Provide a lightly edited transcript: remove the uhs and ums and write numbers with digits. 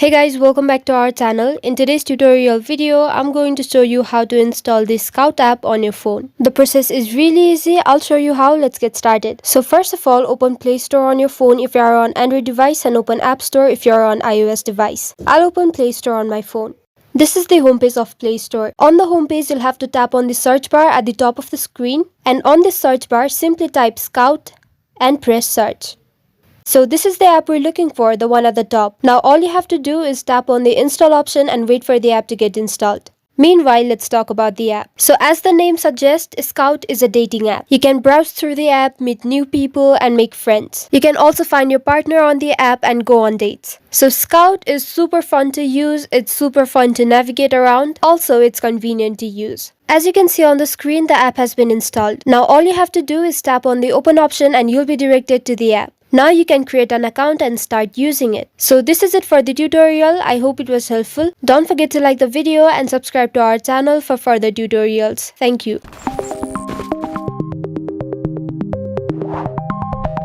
Hey guys, welcome back to our channel. In today's tutorial video, I'm going to show you how to install the Skout app on your phone. The process is really easy. I'll show you how. Let's get started. So first of all, open Play Store on your phone if you are on Android device and open App Store if you are on iOS device. I'll open Play Store on my phone. This is the homepage of Play Store. On the homepage, you'll have to tap on the search bar at the top of the screen, and on this search bar, simply type Skout and press search. So this is the app we're looking for, the one at the top. Now all you have to do is tap on the install option and wait for the app to get installed. Meanwhile, let's talk about the app. So as the name suggests, Skout is a dating app. You can browse through the app, meet new people, and make friends. You can also find your partner on the app and go on dates. So Skout is super fun to use, it's super fun to navigate around, also it's convenient to use. As you can see on the screen, the app has been installed. Now all you have to do is tap on the open option and you'll be directed to the app. Now you can create an account and start using it. So this is it for the tutorial. I hope it was helpful. Don't forget to like the video and subscribe to our channel for further tutorials. Thank you.